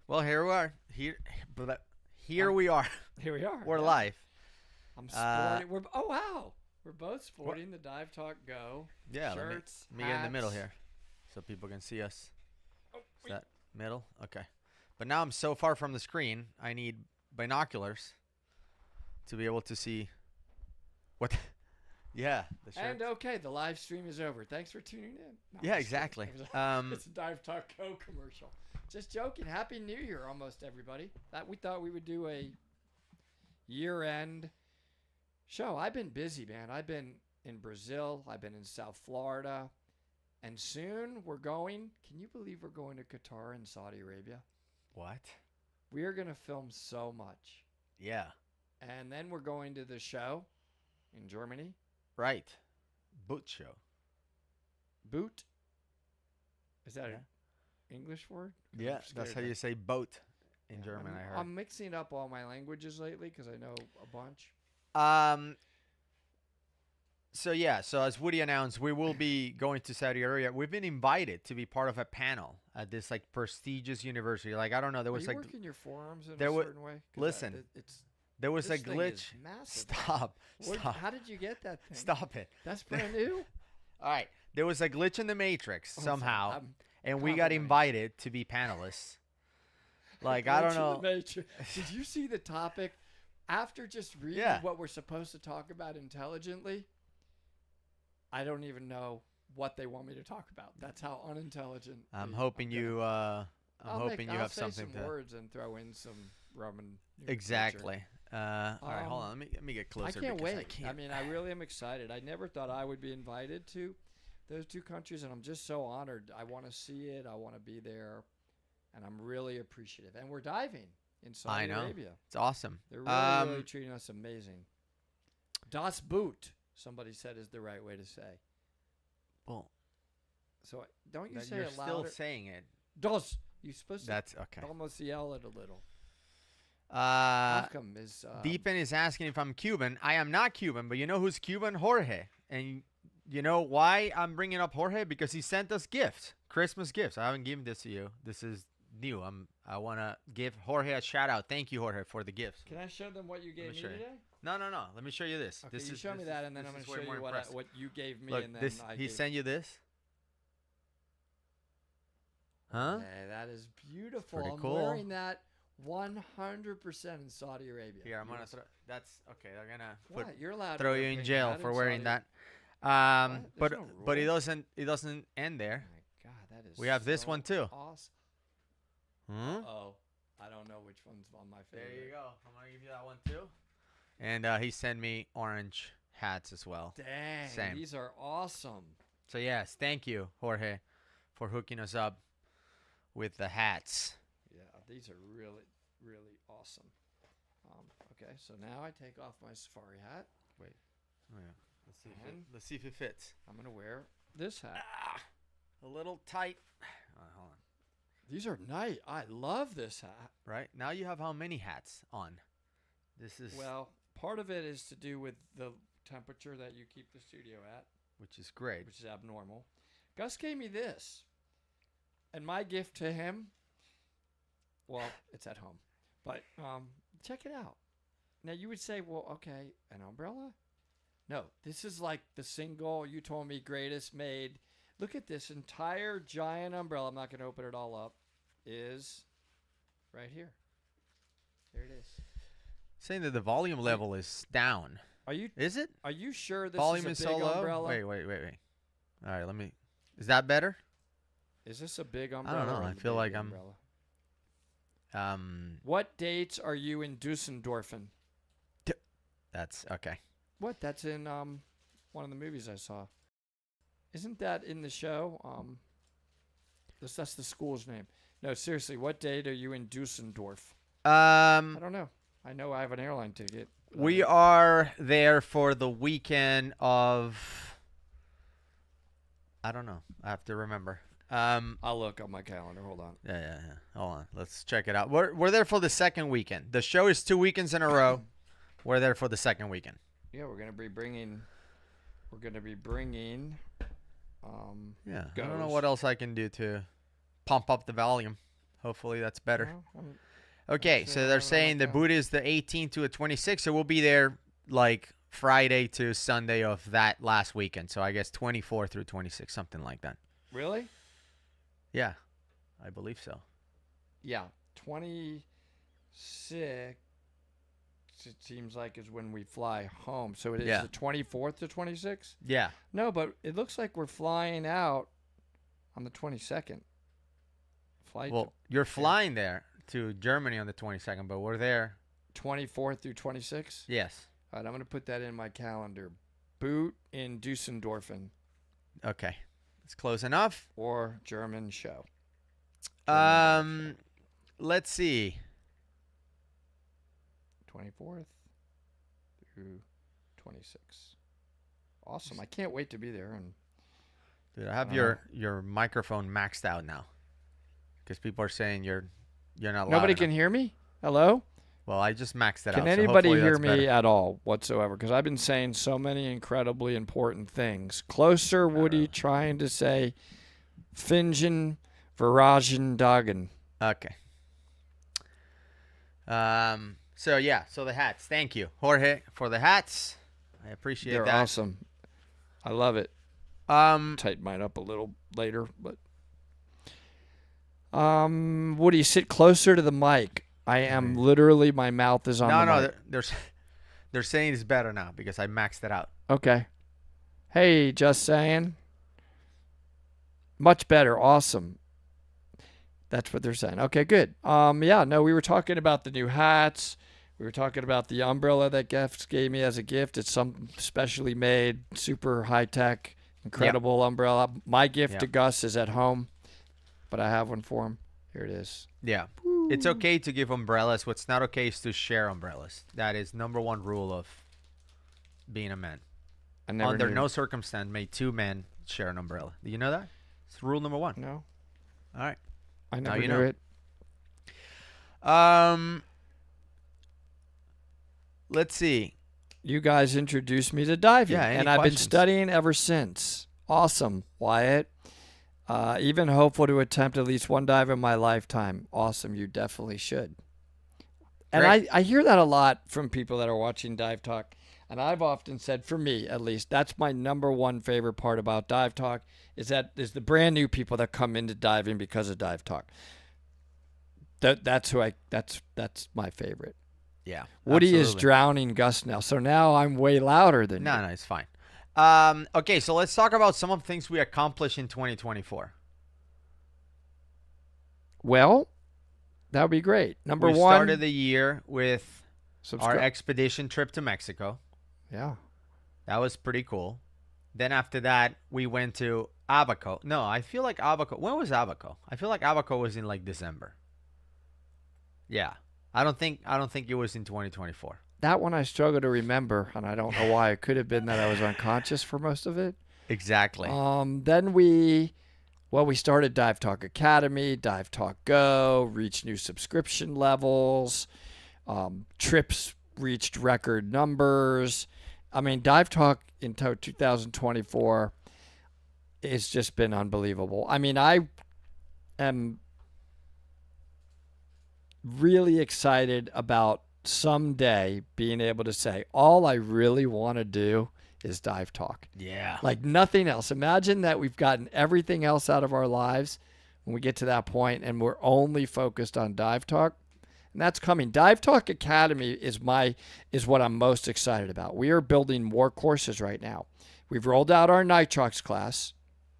Well, here we are. Here we are. Here we are. We're Yeah. live. I'm Uh, sporting. Oh wow, we're both what? sporting the Dive Talk Go Yeah, shirts, let me get in the middle hats. here, so people can see us. Oh, Is wait. that middle? Okay. But now I'm so far from the screen. I need binoculars to be able to see what. Yeah, the shirt. And okay, the live stream is over. Thanks for tuning in. No, I'm Yeah, just kidding. exactly. It's a Dive Talk Go commercial. Just joking. Happy New Year, almost everybody. That we thought we would do a year-end show. I've been busy, man. I've been in Brazil. I've been in South Florida. And soon we're going. Can you believe we're going to Qatar and Saudi Arabia? What? We are going to film so much. Yeah. And then we're going to the show in Germany. Right. Boot show. Boot. Is that Yeah. an English word? Yeah, that's how you say boat in Yeah, German. I heard. I'm mixing up all my languages lately because I know a bunch. So yeah, so as Woody announced, we will be going to Saudi Arabia. We've been invited to be part of a panel at this like prestigious university. Like I don't know, there Are was you like working your forearms in there a wa- certain way? 'Cause listen, it's there was this a thing glitch. is massive. Stop. Stop. How did you get that thing? Stop it. That's brand new. All right. There was a glitch in the matrix Oh, sorry. somehow, I'm and we got complimenting. invited to be panelists. Like I don't glitch in know. the matrix. Did you see the topic? After just reading Yeah. what we're supposed to talk about intelligently, I don't even know what they want me to talk about. That's how unintelligent. I'm hoping you. I'm hoping you I'll have say something some to. words and throw in some Roman. Exactly. All right, hold Um, on. Let me get closer. I can't because wait. I can't. I really am excited. I never thought I would be invited to those two countries, and I'm just so honored. I want to see it. I want to be there, and I'm really appreciative. And we're diving in Saudi I know. Arabia. It's awesome. They're really treating us amazing. Das Boot, somebody said, is the right way to say. Well, So don't you say you're it still louder? saying it. Das. You're supposed That's okay. to almost yell it a little. Uh, Malcolm is. Deepin is asking if I'm Cuban. I am not Cuban, but you know who's Cuban? Jorge. And you know why I'm bringing up Jorge? Because he sent us gifts, Christmas gifts. I haven't given this to you. This is new. I want to give Jorge a shout out. Thank you, Jorge, for the gifts. Can I show them what you gave me show you. today? No. Let me show you this. Okay, this you is, show me this that, is- and then this I'm going is to way show more you impressive. what you gave me, Look, and then this I he gave. sent you this. Huh? Hey, that is beautiful. pretty I'm cool. wearing that 100% in Saudi Arabia. Here, I'm gonna throw. That's okay. They're gonna What? You're allowed throw to you wear in pink jail hat for in wearing Saudi- that. What? But There's no but it rule? doesn't end there. Oh my God, that is. We have this so one too. Awesome. Hmm? Oh, I don't know which one's on my favorite. There you go. I'm gonna give you that one too. And he sent me orange hats as well. Dang, Same. these are awesome. So yes, thank you, Jorge, for hooking us up with the hats. Yeah, these are really, really awesome. Okay, so now I take off my safari hat. Oh, yeah. And- Let's see if it fits. I'm gonna wear this hat. A little tight. Hold on. These are nice. I love this hat. Right now you have how many hats on? This is Well, part of it is to do with the temperature that you keep the studio at, which is great. which is abnormal. Gus gave me this. And my gift to him, well, it's at home. But check it out. Now you would say, well, okay, an umbrella? No, this is like the single you told me greatest made. Look at this entire giant umbrella. I'm not going to open it all up. Is right here. There it is. Saying that the volume level is down. Is it? Are you sure this Volume is is a big so low. umbrella? Wait. All right, let me. Is that better? Is this a big umbrella? know. or I a feel baby like I'm- umbrella? What dates are you in Dusseldorfen? That's okay. What? That's in one of the movies I saw. Isn't that in the show? That's the school's name. No, seriously. What date are you in Dusseldorf? I don't know. I know I have an airline ticket. but I We don't- are there for the weekend of. I don't know. I have to remember. I'll look on my calendar. Hold on. Yeah. Hold on. Let's check it out. We're there for the second weekend. The show is 2 weekends in a row. We're there for the second weekend. Yeah, we're gonna be bringing. We're gonna be bringing. Yeah. I don't know Goes. what else I can do to pump up the volume. Hopefully that's better. Well, Okay, sure so we'll they're have it on my saying the boot is the 18th to the 26th, so we'll be there like Friday to Sunday of that last weekend. So I guess 24 through 26, something like that. Really? Yeah, I believe so. Yeah, 26. It seems like is when we fly home. So it is Yeah. the 24th to 26th. Yeah. No, but it looks like we're flying out on the 22nd. Flight Well, you're flying there to Germany on the 22nd, but we're there. 24th through 26th. Yes. All right, I'm gonna put that in my calendar. Boot in Dusseldorfen Okay. It's close enough. or German show. Let's see. 24th through 26th. Awesome. I can't wait to be there. And Dude, I have your microphone maxed out now. Because people are saying you're not loud nobody enough. can hear me? Hello? Well, I just maxed it out. Can so anybody hopefully hear that's me better. at all whatsoever? Because I've been saying so many incredibly important things. Closer, Woody, trying to say Fingen, Viragen, Dagen. Okay. So yeah, so the hats. Thank you, Jorge, for the hats. I appreciate They're that. awesome. I love it. Um, Tighten mine up a little later, but Woody, sit closer to the mic. I am literally, my mouth is on the mic. they're saying it's better now because I maxed it out. Okay. Hey, just saying. Much better. Awesome. That's what they're saying. Okay, good. Yeah, no, we were talking about the new hats. We were talking about the umbrella that Geff gave me as a gift. It's some specially made, super high-tech, incredible umbrella. My gift to Gus is at home, but I have one for him. Here it is. Yeah. It's okay to give umbrellas. What's not okay is to share umbrellas. That is number one rule of being a man. I never Under knew. no circumstance may two men share an umbrella. Do you know that? It's rule number one. No, All right. I Now never you knew know. it. Let's see. You guys introduced me to diving, Yeah, any and I've been questions? studying ever since. Awesome, Wyatt. Even hopeful to attempt at least one dive in my lifetime. Awesome, you definitely should. And Great. I hear that a lot from people that are watching Dive Talk. And I've often said, for me at least, that's my number one favorite part about Dive Talk is the brand new people that come into diving because of Dive Talk. That's my favorite. Yeah. Woody is absolutely. drowning Gus now, so now I'm way louder than No, you. no, it's fine. Okay, so let's talk about some of the things we accomplished in 2024. Well, that would be great. Number We one, started the year with our subscribe. expedition trip to Mexico. Yeah. That was pretty cool. Then after that, we went to Abaco. No, I feel like Abaco. When was Abaco? I feel like Abaco was in like December. Yeah. I don't think it was in 2024. That one I struggle to remember, and I don't know why. It could have been that I was unconscious for most of it. Exactly. Then we started Dive Talk Academy, Dive Talk Go, reached new subscription levels. Trips reached record numbers. I mean, Dive Talk in 2024 has just been unbelievable. I mean, I am really excited about someday being able to say, all I really want to do is Dive Talk. Yeah. Like nothing else. Imagine that we've gotten everything else out of our lives when we get to that point and we're only focused on Dive Talk. And that's coming. Dive Talk Academy is what I'm most excited about. We are building more courses right now. We've rolled out our nitrox class.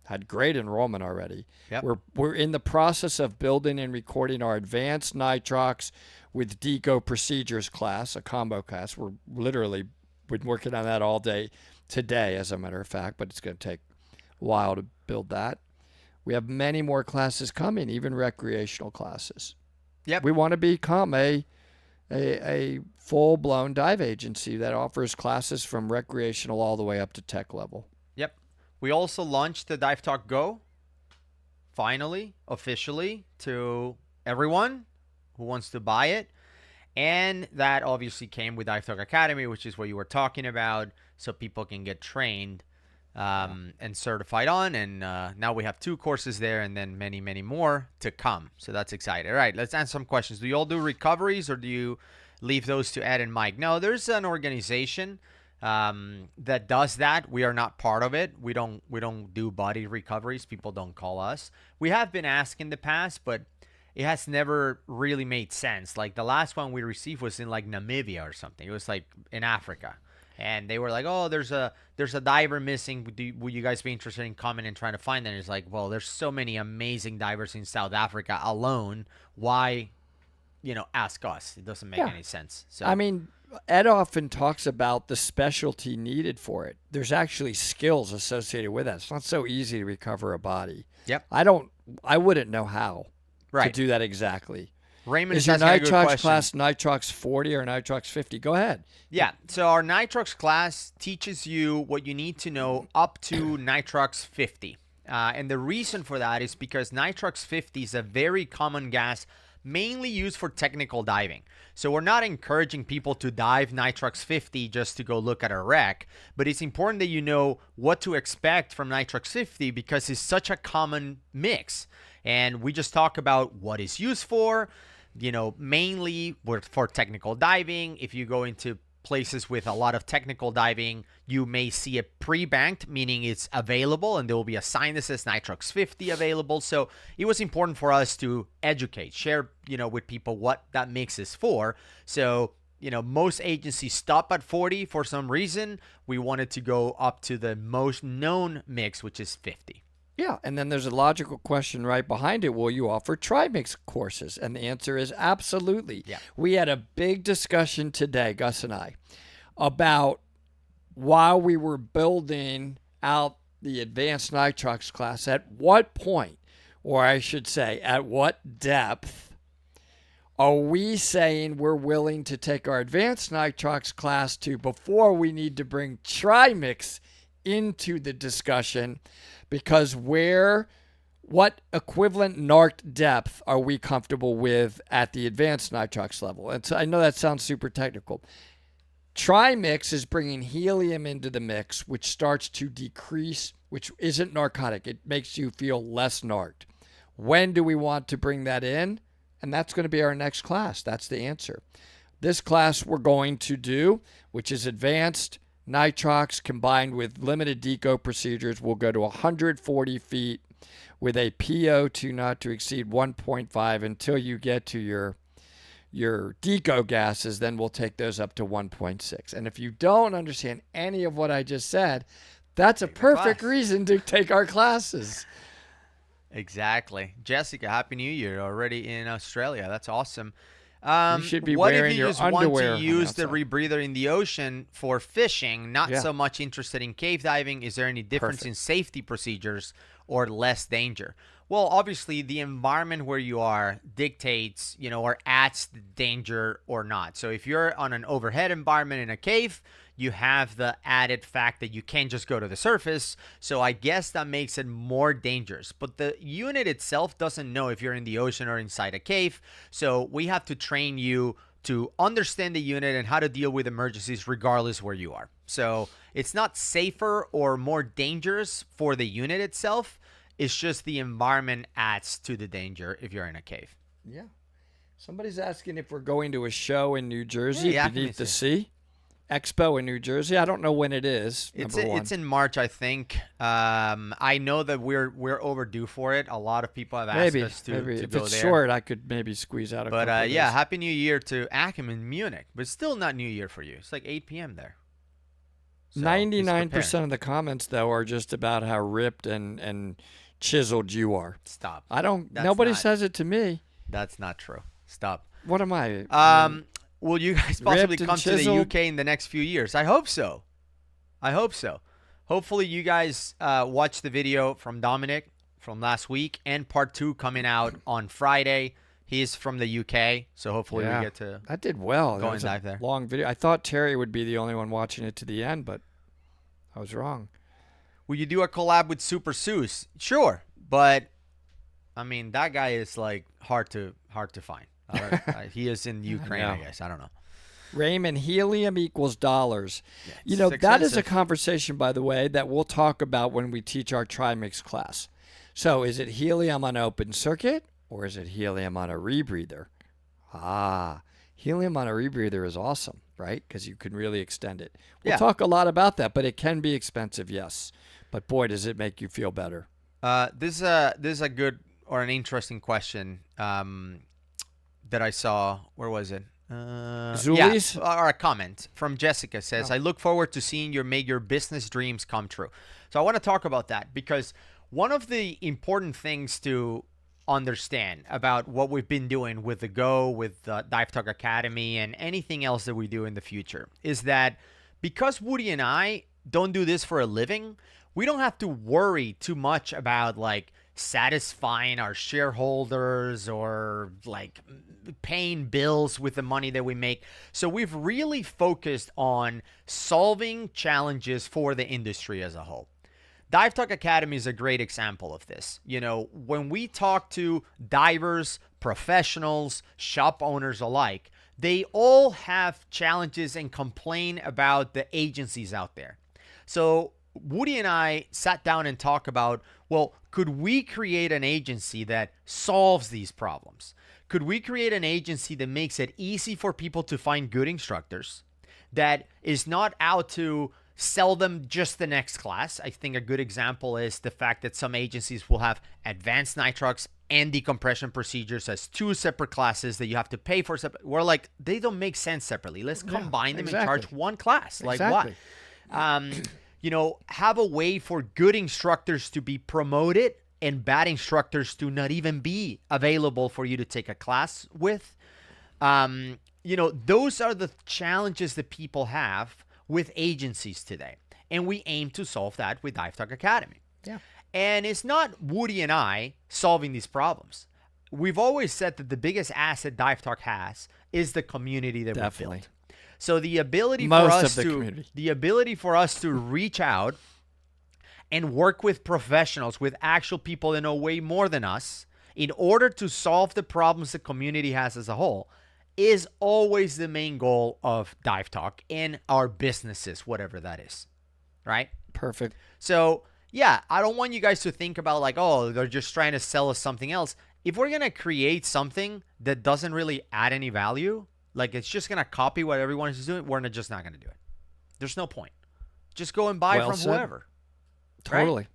Had great enrollment already. Yep. We're in the process of building and recording our advanced nitrox with deco procedures class, a combo class. We're literally been working on that all day today, as a matter of fact, but it's going to take a while to build that. We have many more classes coming, even recreational classes. Yep. We want to become a full-blown dive agency that offers classes from recreational all the way up to tech level. Yep. We also launched the Dive Talk Go, finally, officially, to everyone who wants to buy it. And that obviously came with Dive Talk Academy, which is what you were talking about, so people can get trained and certified on. And now we have 2 courses there, and then many, many more to come. So that's exciting. All right, let's answer some questions. Do you all do recoveries, or do you leave those to Ed and Mike? No, there's an organization that does that. We are not part of it. We don't do body recoveries. People don't call us. We have been asked in the past, but it has never really made sense. Like the last one we received was in like Namibia or something. It was like in Africa, and they were like, "Oh, there's a diver missing. Would you guys be interested in coming and trying to find them?" It's like, well, there's so many amazing divers in South Africa alone. Why, ask us? It doesn't make any sense. So I mean, Ed often talks about the specialty needed for it. There's actually skills associated with that. It's not so easy to recover a body. Yep. I wouldn't know how to do that exactly. Raymond is your nitrox class nitrox 40 or nitrox 50? Go ahead. Yeah. So our nitrox class teaches you what you need to know up to nitrox 50. And the reason for that is because nitrox 50 is a very common gas mainly used for technical diving. So we're not encouraging people to dive nitrox 50 just to go look at a wreck, but it's important that you know what to expect from nitrox 50 because it's such a common mix. And we just talk about what it's used for, mainly for technical diving. If you go into places with a lot of technical diving, you may see it pre-banked, meaning it's available, and there will be a sign that says nitrox 50 available. So it was important for us to educate, share, with people what that mix is for. So, most agencies stop at 40 for some reason. We wanted to go up to the most known mix, which is 50. Yeah, and then there's a logical question right behind it. Will you offer tri-mix courses? And the answer is absolutely. Yeah. We had a big discussion today, Gus and I, about while we were building out the advanced nitrox class, at what point, or I should say, at what depth, are we saying we're willing to take our advanced nitrox class to before we need to bring tri-mix into the discussion? Because what equivalent NARC depth are we comfortable with at the advanced nitrox level? And so I know that sounds super technical. Trimix is bringing helium into the mix, which starts to decrease, which isn't narcotic. It makes you feel less narked. When do we want to bring that in? And that's going to be our next class. That's the answer. This class we're going to do, which is advanced nitrox combined with limited deco procedures, will go to 140 feet with a PO2 not to exceed 1.5 until you get to your deco gases. Then we'll take those up to 1.6. And if you don't understand any of what I just said, that's a perfect reason to take our classes. Exactly. Jessica, Happy New Year already in Australia. That's awesome. You should be wearing your underwear. What if you just want to use the rebreather in the ocean for fishing, not so much interested in cave diving? Is there any difference in safety procedures or less danger? Well, obviously, the environment where you are dictates, or adds the danger or not. So if you're on an overhead environment in a cave, you have the added fact that you can't just go to the surface. So I guess that makes it more dangerous. But the unit itself doesn't know if you're in the ocean or inside a cave. So we have to train you to understand the unit and how to deal with emergencies regardless where you are. So it's not safer or more dangerous for the unit itself. It's just the environment adds to the danger if you're in a cave. Yeah. Somebody's asking if we're going to a show in New Jersey beneath the sea. Expo in New Jersey. I don't know when it is. It's in March, I think. I know that we're overdue for it. A lot of people have asked us to if go it's there. short, I could maybe squeeze out a couple of days. Happy New Year to Achim in Munich. But it's still not New Year for you. It's like 8 p.m. there. So 99% of the comments, though, are just about how ripped and chiseled you are. Stop. Nobody says it to me. That's not true. Stop. What am I? Will you guys possibly come to the UK in the next few years? I hope so. Hopefully you guys watch the video from Dominic from last week and part 2 coming out on Friday. He's from the UK, so hopefully we get to I did well. Go and dive there. Long video. I thought Terry would be the only one watching it to the end, but I was wrong. Will you do a collab with Super Seuss? Sure, but I mean that guy is like hard to find. He is in Ukraine, I guess. I don't know. Raymond, helium equals dollars. Yeah, You know, it's that is a expensive. conversation, by the way, that we'll talk about when we teach our trimix class. So is it helium on open circuit or is it helium on a rebreather? Helium on a rebreather is awesome, right? Because you can really extend it. We'll Yeah. talk a lot about that, but it can be expensive, yes. But boy, does it make you feel better. This is a good or an interesting question that I saw. Where was it? Yeah, Zuli's? or a comment from Jessica says, Oh. "I look forward to seeing you make your business dreams come true." So I want to talk about that because one of the important things to understand about what we've been doing with the Go, with the Dive Talk Academy, and anything else that we do in the future is that because Woody and I don't do this for a living, we don't have to worry too much about like satisfying our shareholders or like paying bills with the money that we make. So we've really focused on solving challenges for the industry as a whole. Dive Talk Academy is a great example of this. You know, when we talk to divers, professionals, shop owners alike, they all have challenges and complain about the agencies out there. So Woody and I sat down and talked about, well, could we create an agency that solves these problems? Could we create an agency that makes it easy for people to find good instructors, that is not out to sell them just the next class? I think a good example is the fact that some agencies will have advanced nitrox and decompression procedures as two separate classes that you have to pay for. We're like, they don't make sense separately. Let's combine them and charge one class. Like Exactly. what? You know, have a way for good instructors to be promoted and bad instructors to not even be available for you to take a class with. You know, those are the challenges that people have with agencies today. And we aim to solve that with Dive Talk Academy. Yeah. And it's not Woody and I solving these problems. We've always said that the biggest asset Dive Talk has is the community that Definitely. we built. So the ability Most for of the community. the ability for us to reach out and work with professionals, with actual people that know way more than us, in order to solve the problems the community has as a whole, is always the main goal of Dive Talk in our businesses, whatever that is, right? Perfect. So yeah, I don't want you guys to think about like, oh, they're just trying to sell us something else. If we're gonna create something that doesn't really add any value, like it's just gonna copy what everyone is doing, we're just not gonna do it. There's no point. Just go and buy Well from said. whoever. Totally. Right?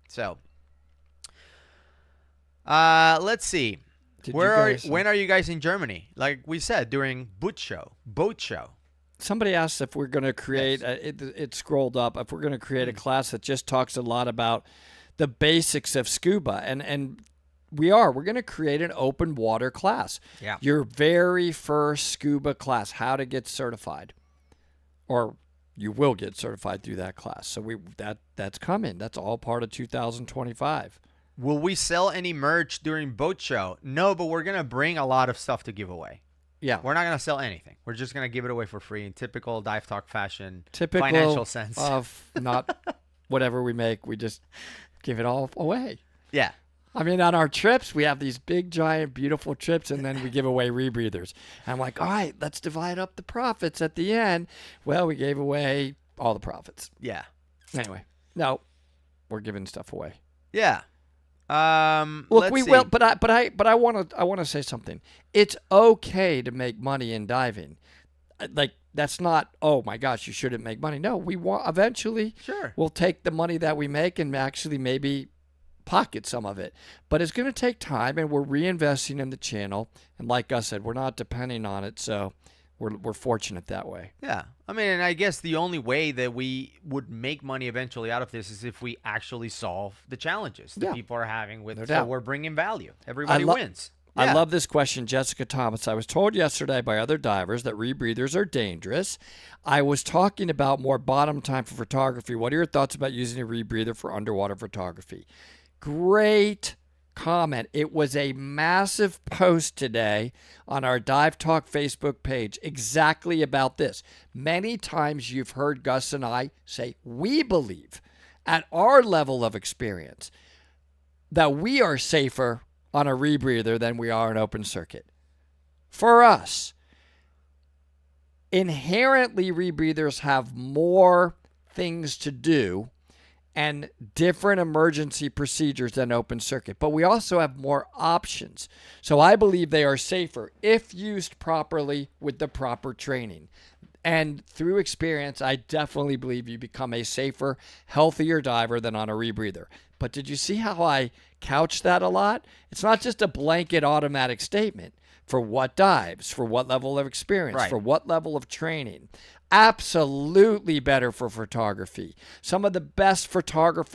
So, let's see. When are you guys in Germany? Like we said during boat show. Somebody asked if we're going to create, it scrolled up, if we're going to create a class that just talks a lot about the basics of scuba. And we're going to create an open water class. Yeah. Your very first scuba class, how to get certified. Or you will get certified through that class. So that's coming. That's all part of 2025. Will we sell any merch during boat show? No, but we're going to bring a lot of stuff to give away. Yeah. We're not going to sell anything. We're just going to give it away for free in typical Dive Talk fashion, Typical financial sense. of not whatever we make, we just give it all away. Yeah. I mean, on our trips, we have these big, giant, beautiful trips, and then we give away rebreathers. And I'm like, all right, let's divide up the profits at the end. Well, we gave away all the profits. Yeah. Anyway, no, we're giving stuff away. Yeah. Look, let's we see. will, but I want to say something. It's okay to make money in diving. Like that's not, oh my gosh, you shouldn't make money. No, we want eventually. Sure. We'll take the money that we make and actually maybe pocket some of it. But it's going to take time, and we're reinvesting in the channel. And like I said, we're not depending on it, so we're fortunate that way. Yeah. I mean, and I guess the only way that we would make money eventually out of this is if we actually solve the challenges that Yeah. people are having with. No So doubt. we're bringing value. Everybody wins. I Yeah. love this question, Jessica Thomas. I was told yesterday by other divers that rebreathers are dangerous. I was talking about more bottom time for photography. What are your thoughts about using a rebreather for underwater photography? Great comment. It was a massive post today on our Dive Talk Facebook page exactly about this. Many times you've heard Gus and I say, we believe at our level of experience that we are safer on a rebreather than we are an open circuit. For us, inherently rebreathers have more things to do and different emergency procedures than open circuit, but we also have more options. So I believe they are safer if used properly with the proper training. And through experience, I definitely believe you become a safer, healthier diver than on a rebreather. But did you see how I couched that a lot? It's not just a blanket automatic statement. For what dives, for what level of experience, Right. for what level of training. Absolutely better for photography. Some of the best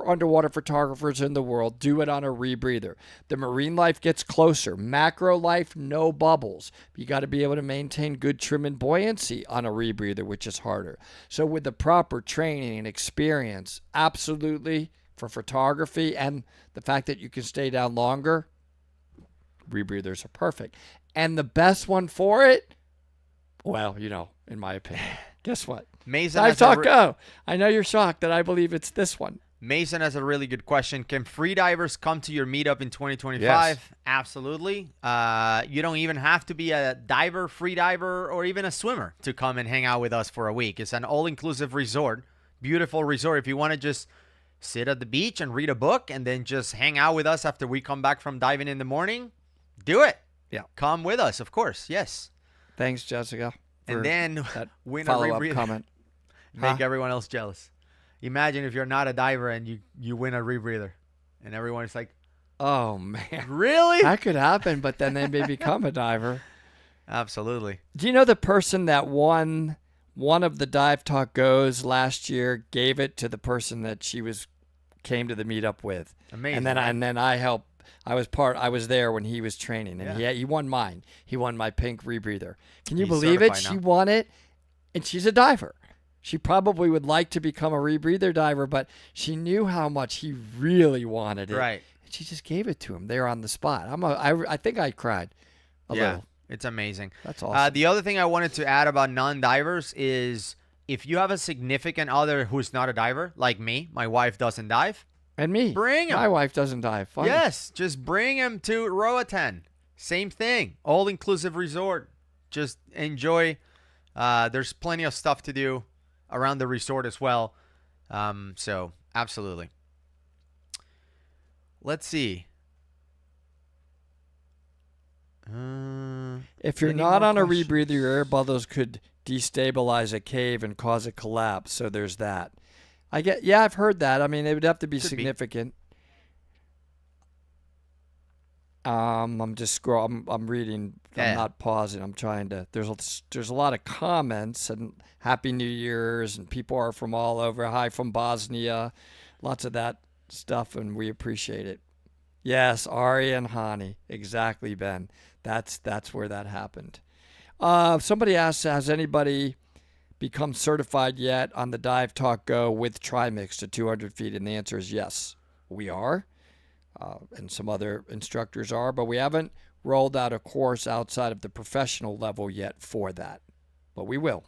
underwater photographers in the world do it on a rebreather. The marine life gets closer. Macro life, no bubbles. You got to be able to maintain good trim and buoyancy on a rebreather, which is harder. So with the proper training and experience, absolutely for photography and the fact that you can stay down longer, rebreathers are perfect. And the best one for it, well, in my opinion, guess what? Mason Dive has Talk Go. I know you're shocked that I believe it's this one. Mason has a really good question. Can freedivers come to your meetup in 2025? Yes. Absolutely. You don't even have to be a diver, freediver, or even a swimmer to come and hang out with us for a week. It's an all-inclusive resort, beautiful resort. If you want to just sit at the beach and read a book and then just hang out with us after we come back from diving in the morning, do it. Yeah. Come with us, of course. Yes. Thanks, Jessica. And then that win a follow-up rebreather. comment. Make everyone else jealous. Imagine if you're not a diver and you win a rebreather. And everyone's like, Oh, man. really? That could happen, but then they may become a diver. Absolutely. Do you know the person that won one of the Dive Talk Goes last year gave it to the person that she came to the meetup with? Amazing. And then I helped. I was there when he was training, and he won mine. He won my pink rebreather. Can you He's believe it? certified She now. won it, and she's a diver. She probably would like to become a rebreather diver, but she knew how much he really wanted it. Right. And she just gave it to him there on the spot. I think I cried a little. It's amazing. That's awesome. The other thing I wanted to add about non-divers is if you have a significant other who's not a diver, like me, my wife doesn't dive, And me. bring him. My wife doesn't dive. Funny. Yes, just bring him to Roatan. Same thing. All-inclusive resort. Just enjoy. There's plenty of stuff to do around the resort as well. So, absolutely. Let's see. If you're Any not more on a questions? rebreather, your air bubbles could destabilize a cave and cause a collapse. So there's that. I've heard that. I mean, it would have to be Could be. significant. I'm just scrolling. I'm reading. Yeah. I'm not pausing. I'm trying to. There's a lot of comments and Happy New Year's, and people are from all over. Hi from Bosnia. Lots of that stuff, and we appreciate it. Yes, Ari and Hani. Exactly, Ben. That's where that happened. Somebody asked, has anybody become certified yet on the Dive Talk Go with Trimix to 200 feet? And the answer is yes, we are. And some other instructors are, but we haven't rolled out a course outside of the professional level yet for that. But we will.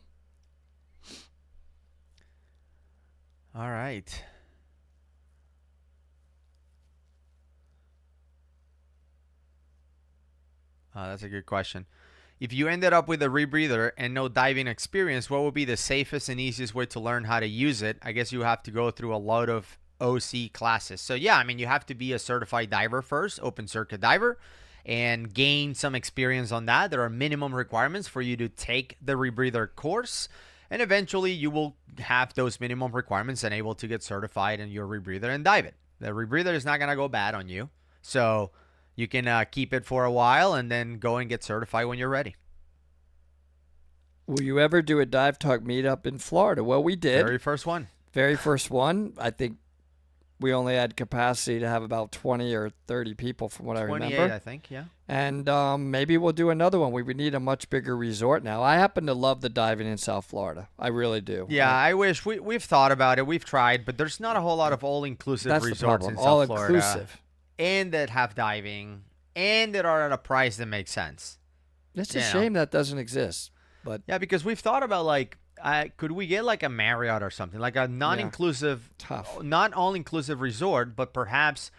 All right. That's a good question. If you ended up with a rebreather and no diving experience, what would be the safest and easiest way to learn how to use it? I guess you have to go through a lot of OC classes. So yeah, I mean, you have to be a certified diver first, open circuit diver, and gain some experience on that. There are minimum requirements for you to take the rebreather course, and eventually you will have those minimum requirements and able to get certified in your rebreather and dive it. The rebreather is not going to go bad on you. So you can keep it for a while and then go and get certified when you're ready. Will you ever do a Dive Talk meetup in Florida? Well, we did. Very first one. Very first one. I think we only had capacity to have about 20 or 30 people from what I 28, remember. I think, yeah. And maybe we'll do another one. We would need a much bigger resort now. I happen to love the diving in South Florida. I really do. Yeah, I wish. We've thought about it. We've tried, but there's not a whole lot of all-inclusive That's the resorts problem. in South Florida. All-inclusive. And that have diving, and that are at a price that makes sense. It's a Yeah. shame that doesn't exist. But Yeah, because we've thought about, like, could we get like a Marriott or something, like a non-inclusive, tough. not all-inclusive resort, but perhaps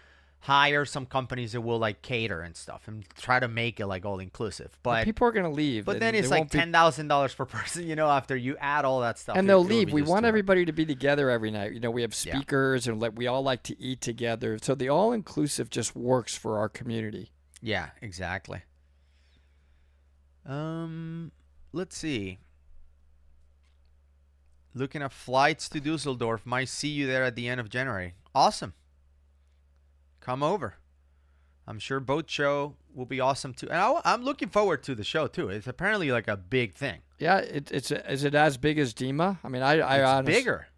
hire some companies that will like cater and stuff and try to make it like all inclusive. But people are gonna leave. but then it's like $10,000 per person, after you add all that stuff. And it they'll will be leave. We just want too much. everybody to be together every night. We have speakers and we all like to eat together. So the all-inclusive just works for our community. Yeah, exactly. Let's see. Looking at flights to Dusseldorf. Might see you there at the end of January. Awesome. Come over. I'm sure boat show will be awesome too. And I'm looking forward to the show too. It's apparently like a big thing. Yeah, is it as big as DEMA? I mean, It's bigger.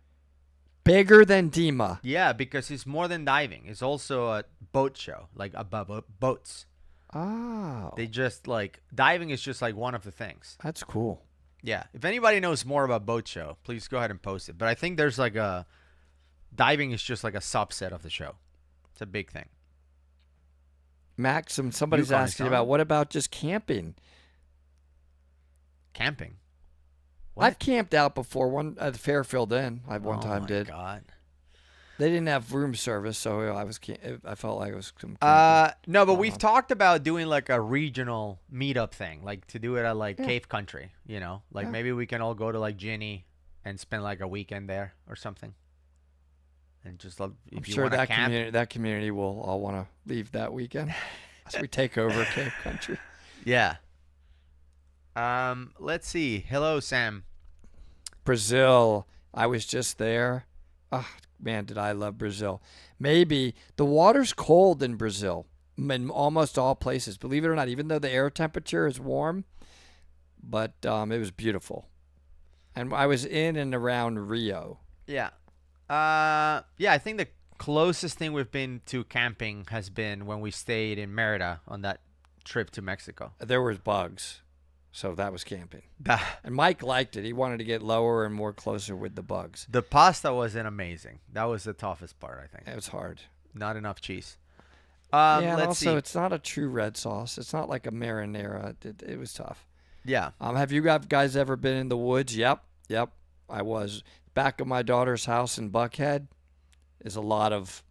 Bigger than DEMA. Yeah, because it's more than diving. It's also a boat show, like above boats. Oh. They just like diving is just like one of the things. That's cool. Yeah. If anybody knows more about boat show, please go ahead and post it. But I think there's like diving is just like a subset of the show. It's a big thing. Max, somebody's asking about what about just camping? Camping? What? I've camped out before. One at Fairfield Inn. I one time did. Oh my God. They didn't have room service, so I felt like it was some no, but we've talked about doing like a regional meetup thing, like to do it at like Cave Country, like maybe we can all go to like Ginny and spend like a weekend there or something. And just if I'm you sure want to camp, that community will all want to leave that weekend as we take over Cave Country. Yeah. Let's see. Hello, Sam. Brazil. I was just there. Oh, man, did I love Brazil. Maybe the water's cold in Brazil in almost all places. Believe it or not, even though the air temperature is warm, but it was beautiful. And I was in and around Rio. Yeah. I think the closest thing we've been to camping has been when we stayed in Merida on that trip to Mexico. There was bugs. So that was camping. And Mike liked it. He wanted to get lower and more closer with the bugs. The pasta wasn't amazing. That was the toughest part, I think. It was hard. Not enough cheese. And also, it's not a true red sauce. It's not like a marinara. It was tough. Yeah. Have you guys ever been in the woods? Yep. I was. Back of my daughter's house in Buckhead is a lot of,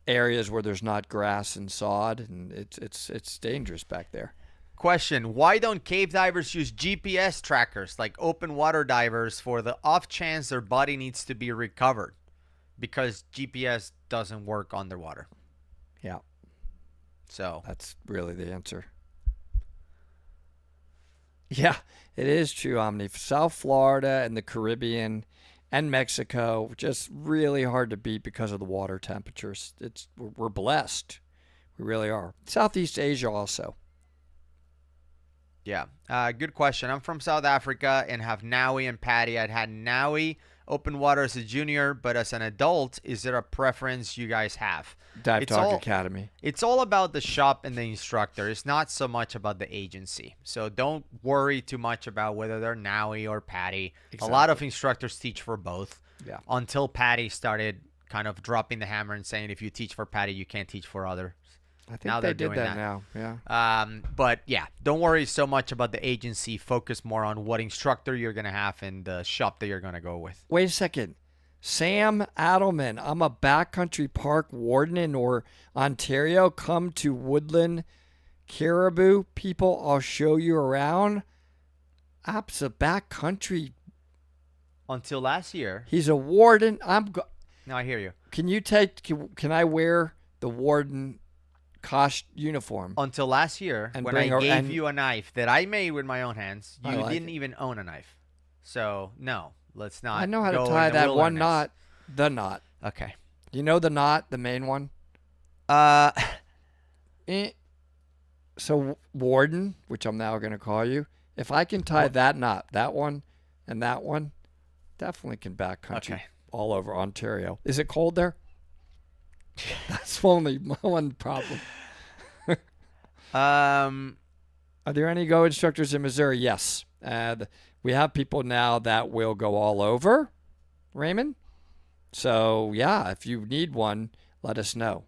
areas where there's not grass and sod, and it's dangerous back there. Question: why don't cave divers use GPS trackers like open water divers for the off chance their body needs to be recovered? Because GPS doesn't work underwater. Yeah. So that's really the answer. Yeah, it is true, Omni. South Florida and the Caribbean and Mexico, just really hard to beat because of the water temperatures. We're blessed. We really are. Southeast Asia also. Yeah. Good question. I'm from South Africa and have Naui and Patty. I'd had Naui open water as a junior, but as an adult, is there a preference you guys have? Dive Talk Academy. It's all about the shop and the instructor. It's not so much about the agency. So don't worry too much about whether they're Naui or Patty. Exactly. A lot of instructors teach for both. Yeah. Until Patty started kind of dropping the hammer and saying if you teach for Patty, you can't teach for others. I think they did that now, yeah. But yeah, don't worry so much about the agency. Focus more on what instructor you're going to have and the shop that you're going to go with. Wait a second. Sam Adelman, I'm a backcountry park warden in Ontario. Come to Woodland Caribou. People, I'll show you around. App's a backcountry. Until last year. He's a warden. No, I hear you. Can I wear the warden uniform? Until last year, when I gave you a knife that I made with my own hands, you didn't even own a knife. So, no, let's not. I know how to tie that one knot. The knot. Okay. You know the knot, the main one? So, warden, which I'm now going to call you, if I can tie that knot, that one, and that one, definitely can backcountry all over Ontario. Is it cold there? That's only one problem. Are there any go instructors in Missouri? Yes. We have people now that will go all over, Raymond. So, yeah, if you need one, let us know.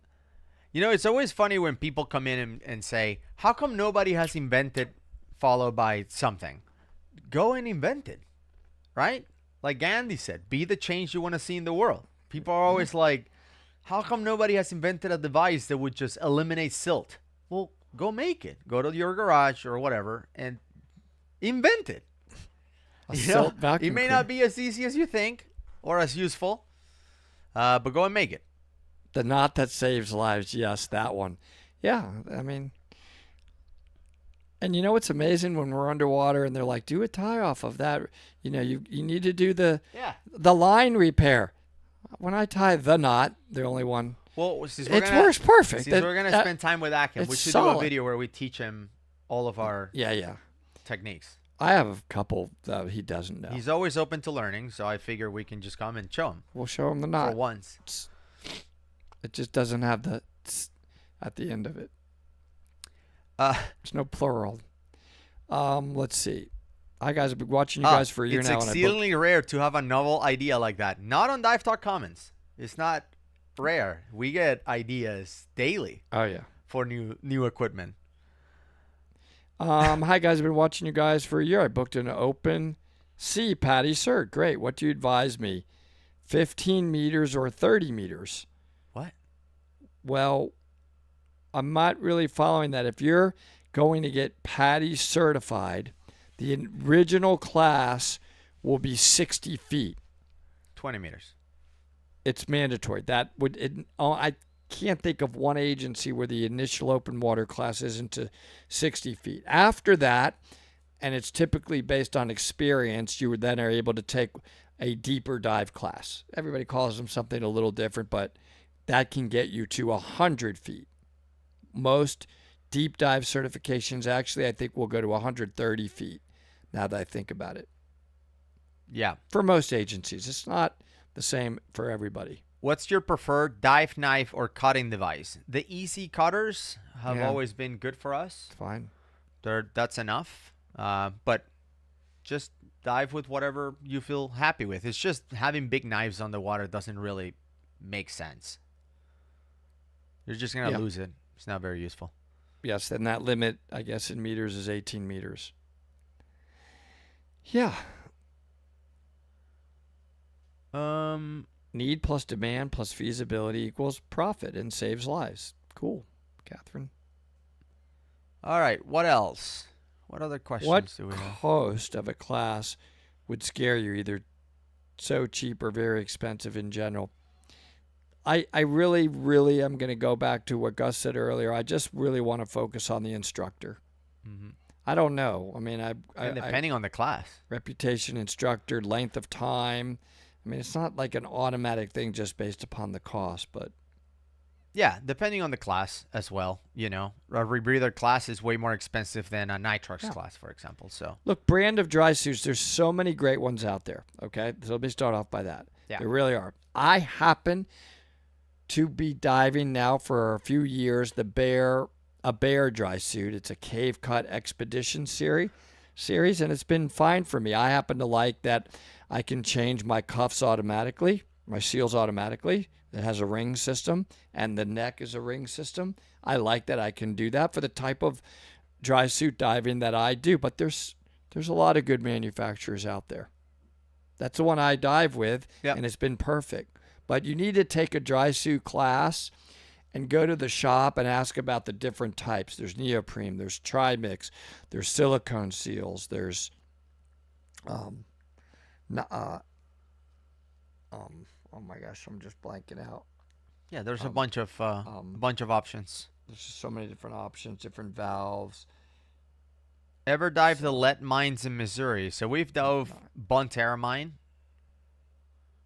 It's always funny when people come in and say, how come nobody has invented followed by something? Go and invent it, right? Like Gandhi said, be the change you want to see in the world. People are always like, How come nobody has invented a device that would just eliminate silt? Well, go make it. Go to your garage or whatever and invent it. A silt vacuum It may cleaner. not be as easy as you think or as useful, but go and make it. The knot that saves lives. Yes, that one. Yeah, I mean, and you know what's amazing when we're underwater and they're like, do a tie off of that. You know, you need to do the line repair. When I tie the knot, the only one, Well, it works perfect. Since we're gonna spend time with Akim, we should do a video where we teach him all of our techniques. I have a couple that he doesn't know. He's always open to learning, so I figure we can just come and show him. We'll show him the knot for once. It just doesn't have the at the end of it. There's no plural. Let's see. Hi guys, I've been watching you guys for a year now. It's exceedingly rare to have a novel idea like that. Not on Dive Talk Comments. It's not rare. We get ideas daily. Oh yeah. For new equipment. Hi guys, I've been watching you guys for a year. I booked an open sea PADI cert. Great. What do you advise me? 15 meters or 30 meters? What? Well, I'm not really following that. If you're going to get PADI certified, the original class will be 60 feet. 20 meters. It's mandatory. I can't think of one agency where the initial open water class isn't to 60 feet. After that, and it's typically based on experience, you then are able to take a deeper dive class. Everybody calls them something a little different, but that can get you to 100 feet. Most deep dive certifications actually, I think, will go to 130 feet, now that I think about it. Yeah. For most agencies. It's not the same for everybody. What's your preferred dive knife or cutting device? The easy cutters have always been good for us. Fine. That's enough. But just dive with whatever you feel happy with. It's just having big knives on the water doesn't really make sense. You're just going to lose it. It's not very useful. Yes, and that limit, I guess, in meters is 18 meters. Yeah. Need plus demand plus feasibility equals profit and saves lives. Cool, Catherine. All right, what else? What other questions do we have? What cost of a class would scare you, either so cheap or very expensive in general? I really, really am going to go back to what Gus said earlier. I just really want to focus on the instructor. Mm-hmm. I don't know. I mean, depending on the class. Reputation, instructor, length of time. I mean, it's not like an automatic thing just based upon the cost, but. Yeah, depending on the class as well. You know, a rebreather class is way more expensive than a nitrox class, for example. So look, brand of dry suits, there's so many great ones out there. Okay, so let me start off by that. Yeah. There really are. I happen to be diving now for a few years a bear dry suit. It's a cave cut expedition series, and it's been fine for me. I happen to like that I can change my cuffs automatically, my seals automatically. It has a ring system, and the neck is a ring system. I like that I can do that for the type of dry suit diving that I do. But there's a lot of good manufacturers out there. That's the one I dive with, and it's been perfect. But you need to take a dry suit class and go to the shop and ask about the different types. There's neoprene, there's trimix, there's silicone seals, there's oh my gosh, I'm just blanking out. Yeah, there's a bunch of options. There's just so many different options, different valves. Ever dive the Let mines in Missouri? So we've dove Bonterra mine,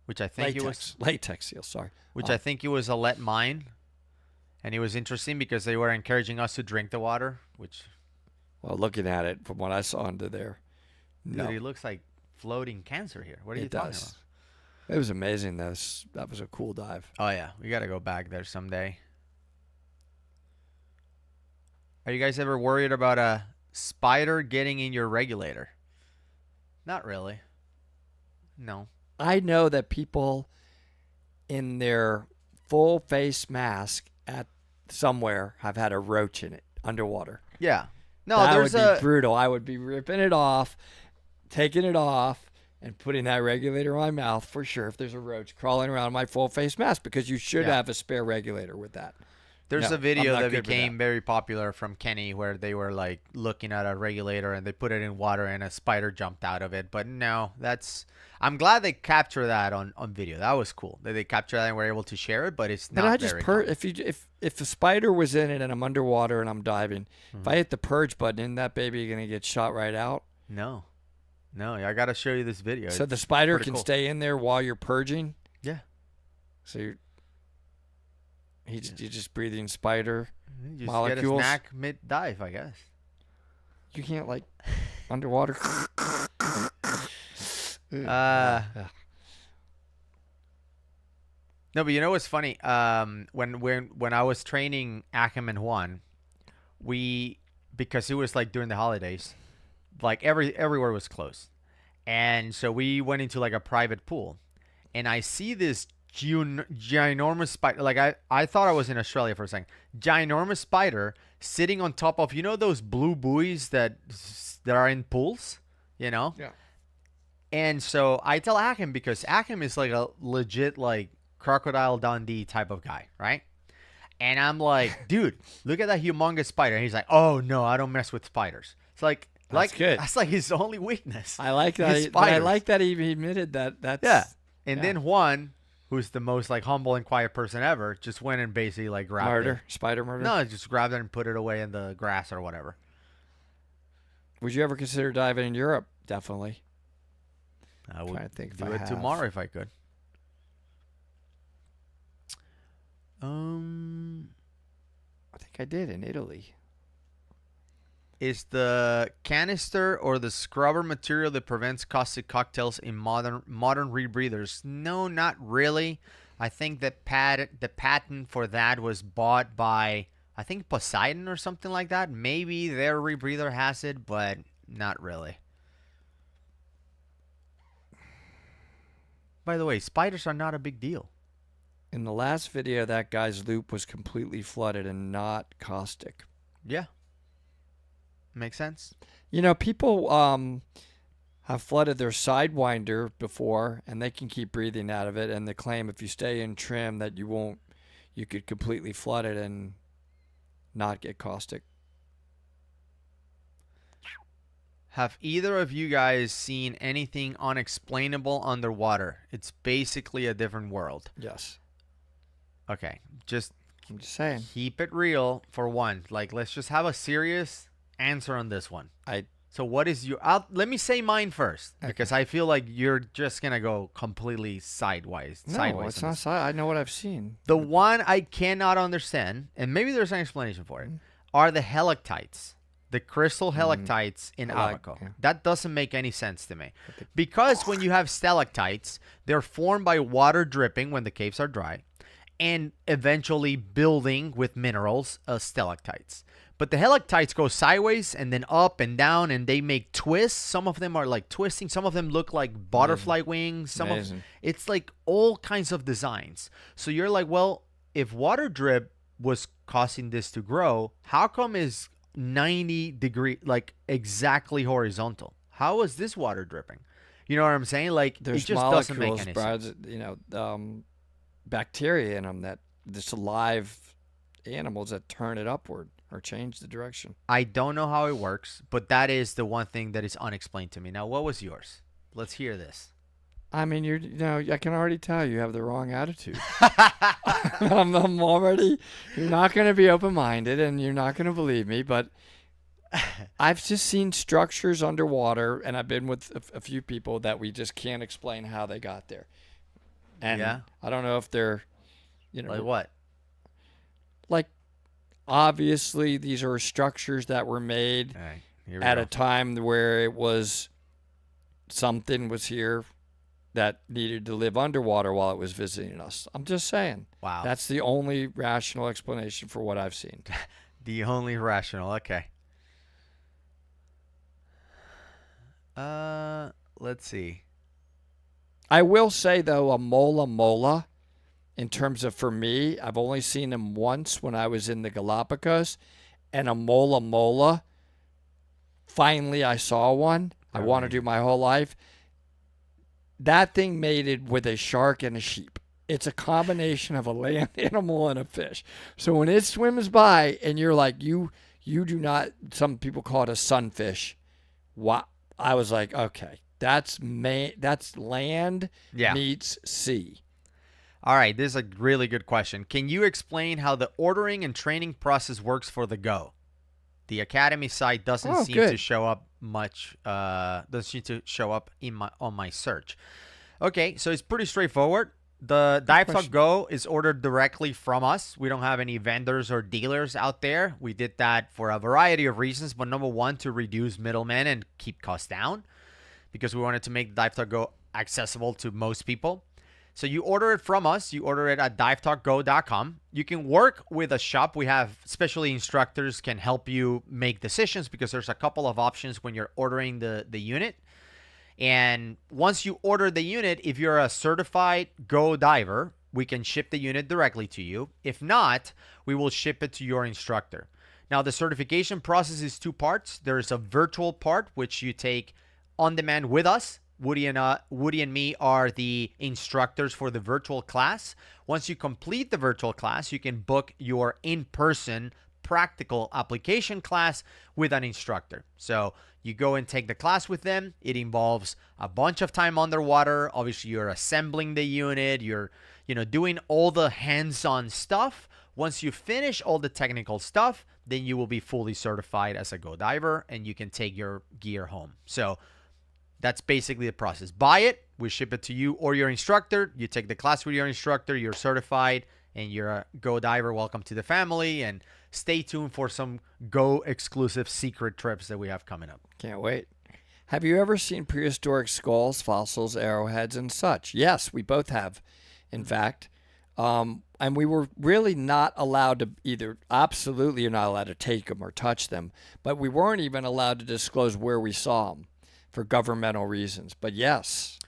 which I think latex seal. Sorry, which I think it was a Let mine, and it was interesting because they were encouraging us to drink the water. Which, well, looking at it from what I saw under there, dude, it looks like floating cancer here. What are you talking about? It was amazing. That was a cool dive. Oh yeah, we got to go back there someday. Are you guys ever worried about a spider getting in your regulator? Not really. No. I know that people in their full face mask at somewhere have had a roach in it underwater. Yeah. No, that would be brutal. I would be ripping it off, taking it off, and putting that regulator in my mouth for sure if there's a roach crawling around my full face mask, because you should have a spare regulator with that. There's No, a video I'm not that good with became very popular from Kenny where they were like looking at a regulator and they put it in water and a spider jumped out of it. But no, I'm glad they captured that on video. That was cool. That they captured that and were able to share it, but it's not But I just very common. if a spider was in it and I'm underwater and I'm diving, if I hit the purge button, isn't that baby gonna get shot right out? No. I got to show you this video. So the It's spider pretty can cool. stay in there while you're purging? Yeah. So you're just breathing spider You just molecules. get a snack mid-dive, I guess. You can't like underwater. No, but you know what's funny? When I was training Akim and Juan, because it was like during the holidays, like everywhere was closed, and so we went into like a private pool, and I see this ginormous spider. Like I thought I was in Australia for a second. Ginormous spider sitting on top of those blue buoys that are in pools, Yeah. And so I tell Akim, because Akim is like a legit like Crocodile Dundee type of guy, right? And I'm like, dude, look at that humongous spider. And he's like, oh no, I don't mess with spiders. It's like, good. That's like his only weakness. I like that. His But I spiders. like that he admitted that. That's Yeah. And yeah. then Juan, who's the most like humble and quiet person ever, just went and basically like grabbed it. Spider murder. No, just grabbed it and put it away in the grass or whatever. Would you ever consider diving in Europe? Definitely. I would Trying to think if do I it have. tomorrow if I could. I think I did in Italy. Is the canister or the scrubber material that prevents caustic cocktails in modern rebreathers? No, not really. I think that the patent for that was bought by, I think, Poseidon or something like that. Maybe their rebreather has it, but not really. By the way, spiders are not a big deal. In the last video, that guy's loop was completely flooded and not caustic. Yeah. Makes sense. People have flooded their Sidewinder before, and they can keep breathing out of it. And they claim if you stay in trim that you could completely flood it and not get caustic. Have either of you guys seen anything unexplainable underwater? It's basically a different world. Yes. Okay, I'm just saying. keep it real for one. Like, let's just have a serious answer on this one. So what is your... let me say mine first, because I feel like you're just going to go completely sideways. No, it's not side. I know what I've seen. The one I cannot understand, and maybe there's an explanation for it, are the helictites. The crystal helictites in Abaco. Yeah. That doesn't make any sense to me. Because when you have stalactites, they're formed by water dripping when the caves are dry, and eventually building with minerals, stalactites. But the helictites go sideways and then up and down, and they make twists. Some of them are like twisting. Some of them look like butterfly wings. It's like all kinds of designs. So you're like, well, if water drip was causing this to grow, how come is 90 degree, like exactly horizontal? How is this water dripping? You know what I'm saying? Like, There's it just doesn't make any molecules, sense. Bacteria in them that just live animals that turn it upward or change the direction. I don't know how it works, but that is the one thing that is unexplained to me. Now, what was yours? Let's hear this. I mean, I can already tell you have the wrong attitude. I'm already, you're not going to be open-minded and you're not going to believe me, but I've just seen structures underwater, and I've been with a few people that we just can't explain how they got there. And Yeah? I don't know if they're, Like what? like, obviously these are structures that were made All right, here we at go. a time where it was, something was here that needed to live underwater while it was visiting us. I'm just saying. Wow. That's the only rational explanation for what I've seen. The only rational. Okay. Let's see. I will say, though, a mola, in terms of, for me, I've only seen them once when I was in the Galapagos, and a mola, finally I saw one. I wanted to do my whole life. that thing mated with a shark and a sheep. It's a combination of a land animal and a fish. So when it swims by and you're like, you do not, some people call it a sunfish. Wow. I was like, okay, that's land Yeah. meets sea. All right, this is a really good question. Can you explain how the ordering and training process works for the Go? The Academy site doesn't seem to show up much. Doesn't seem to show up on my search. Okay, so it's pretty straightforward. The Dive Talk Go is ordered directly from us. We don't have any vendors or dealers out there. We did that for a variety of reasons, but number one, to reduce middlemen and keep costs down, because we wanted to make the Dive Talk Go accessible to most people. So you order it from us. You order it at divetalkgo.com. You can work with a shop. We have specialty instructors can help you make decisions, because there's a couple of options when you're ordering the unit. And once you order the unit, if you're a certified Go diver, we can ship the unit directly to you. If not, we will ship it to your instructor. Now, the certification process is two parts. There's a virtual part, which you take on demand with us. Woody and me are the instructors for the virtual class. Once you complete the virtual class, you can book your in-person practical application class with an instructor. So you go and take the class with them. It involves a bunch of time underwater. Obviously, you're assembling the unit. You're, doing all the hands-on stuff. Once you finish all the technical stuff, then you will be fully certified as a Go diver, and you can take your gear home. So that's basically the process. Buy it, we ship it to you or your instructor. You take the class with your instructor, you're certified, and you're a Go diver. Welcome to the family, and stay tuned for some Go exclusive secret trips that we have coming up. Can't wait. Have you ever seen prehistoric skulls, fossils, arrowheads, and such? Yes, we both have, in fact. And we were really not allowed to absolutely you're not allowed to take them or touch them, but we weren't even allowed to disclose where we saw them, for governmental reasons. But yes.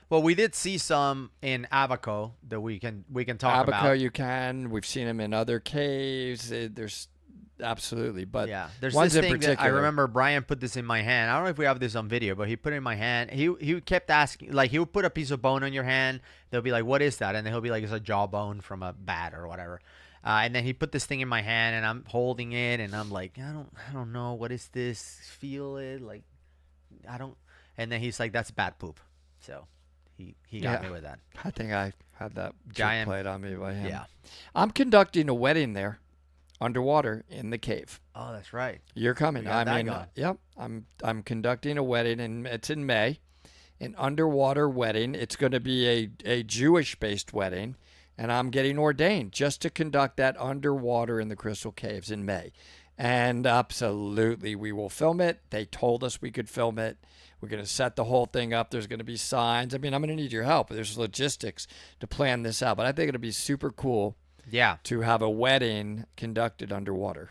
Well, we did see some in Abaco that we can talk about. Abaco you can. We've seen them in other caves. There's absolutely. But yeah, there's ones this in thing particular. that I remember Brian put this in my hand. I don't know if we have this on video, but he put it in my hand. He kept asking, like, he would put a piece of bone on your hand. They'll be like, what is that? And then he'll be like, it's a jawbone from a bat or whatever. And then he put this thing in my hand, and I'm holding it, and I'm like, I don't know, what is this? Feel it, like, I don't. And then he's like, that's bat poop. So he got me with that. I think I had that Giant played on me by him. Yeah. I'm conducting a wedding there, underwater in the cave. Oh, that's right. You're coming. Going. Yep. I'm conducting a wedding, and it's in May, an underwater wedding. It's going to be a Jewish-based wedding, and I'm getting ordained just to conduct that underwater in the Crystal Caves in May. And absolutely, we will film it. They told us we could film it. We're going to set the whole thing up. There's going to be signs. I mean, I'm going to need your help. There's logistics to plan this out. But I think it'll be super cool to have a wedding conducted underwater.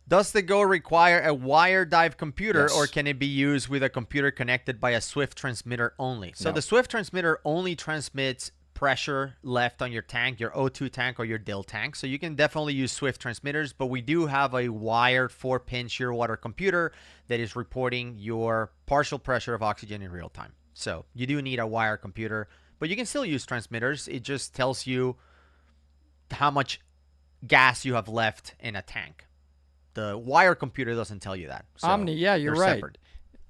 Does the Go require a wire dive computer, or can it be used with a computer connected by a Swift transmitter only? So the Swift transmitter only transmits pressure left on your tank, your O2 tank or your dill tank. So you can definitely use Swift transmitters, but we do have a wired 4-pin shearwater computer that is reporting your partial pressure of oxygen in real time. So you do need a wire computer, but you can still use transmitters. It just tells you how much gas you have left in a tank. The wire computer doesn't tell you that. So Omni, yeah, you're right. Separate.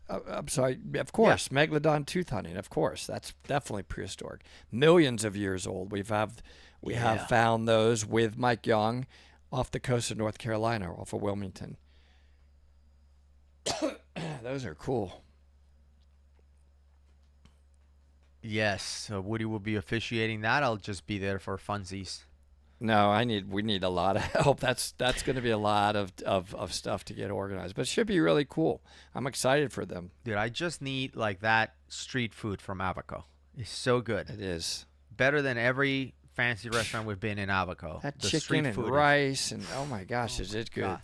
I'm sorry. Of course, Megalodon tooth hunting. Of course, that's definitely prehistoric. Millions of years old. We have found those with Mike Young off the coast of North Carolina, off of Wilmington. Those are cool. Yes, so Woody will be officiating that. I'll just be there for funsies. No, we need a lot of help. That's going to be a lot of stuff to get organized, but it should be really cool. I'm excited for them. Dude, I just need like that street food from Abaco. It's so good. It is better than every fancy restaurant we've been in Abaco. That the chicken and rice and oh my gosh, is it good? God.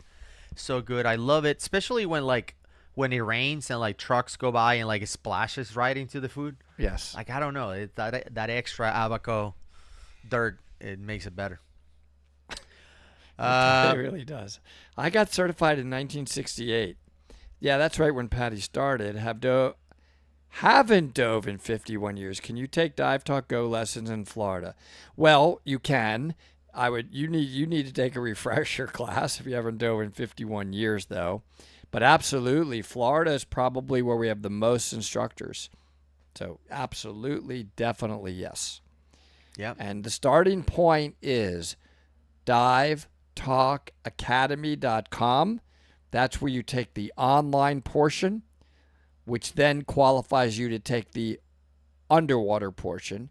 So good. I love it, especially when it rains and like trucks go by and like it splashes right into the food. Yes. Like I don't know, that extra Abaco dirt, it makes it better. It really does. I got certified in 1968. Yeah, that's right when Patty started. haven't dove in 51 years, can you take Dive Talk Go lessons in Florida? Well, you can. You need to take a refresher class if you haven't dove in 51 years though. But absolutely, Florida is probably where we have the most instructors. So absolutely, definitely yes. Yeah. And the starting point is divetalkacademy.com. That's where you take the online portion, which then qualifies you to take the underwater portion.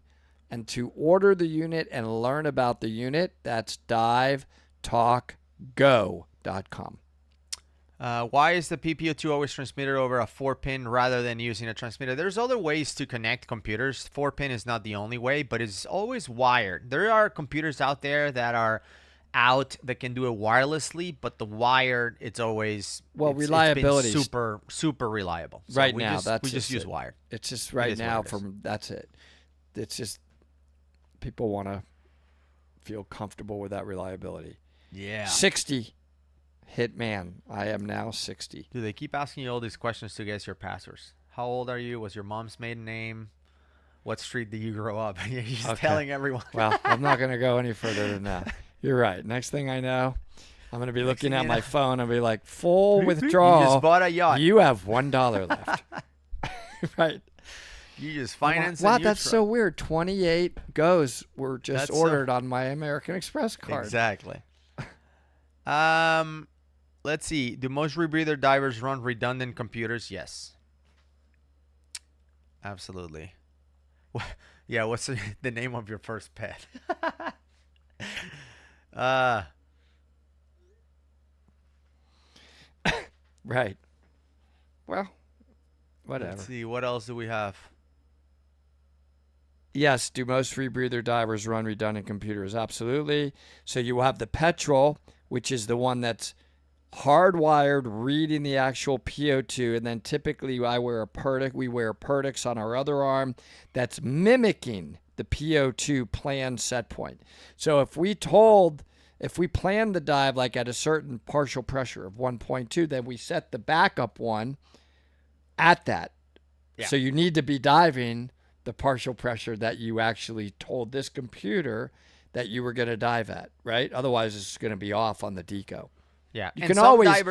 And to order the unit and learn about the unit, that's divetalkgo.com. Why is the PPO2 always transmitted over a 4-pin rather than using a transmitter? There's other ways to connect computers. 4-pin is not the only way, but it's always wired. There are computers out there that are out that can do it wirelessly, but the wired, it's always reliability. It's been super reliable. So right we now, we just use wired. It's just right now that's it. It's just people want to feel comfortable with that reliability. Yeah. 60. Hitman. I am now 60. Do they keep asking you all these questions to guess your passwords? How old are you? What's your mom's maiden name? What street did you grow up? You're just telling everyone. Well, I'm not going to go any further than that. You're right. Next thing I know, I'm going to be looking at my phone and be like, full withdrawal. You just bought a yacht. You have $1 left. Right. You just financed Wow, that's so weird. 28 goes were just ordered on my American Express card. Exactly. Let's see. Do most rebreather divers run redundant computers? Yes. Absolutely. Yeah, what's the name of your first pet? Right. Well, whatever. Let's see. What else do we have? Yes, do most rebreather divers run redundant computers? Absolutely. So you have the petrol, which is the one that's hardwired reading the actual PO2, and then typically we wear a Perdix on our other arm that's mimicking the PO2 planned set point. So if we planned the dive like at a certain partial pressure of 1.2, then we set the backup one at that. Yeah. So you need to be diving the partial pressure that you actually told this computer that you were going to dive at, right? Otherwise, it's going to be off on the deco. Yeah, you can always dive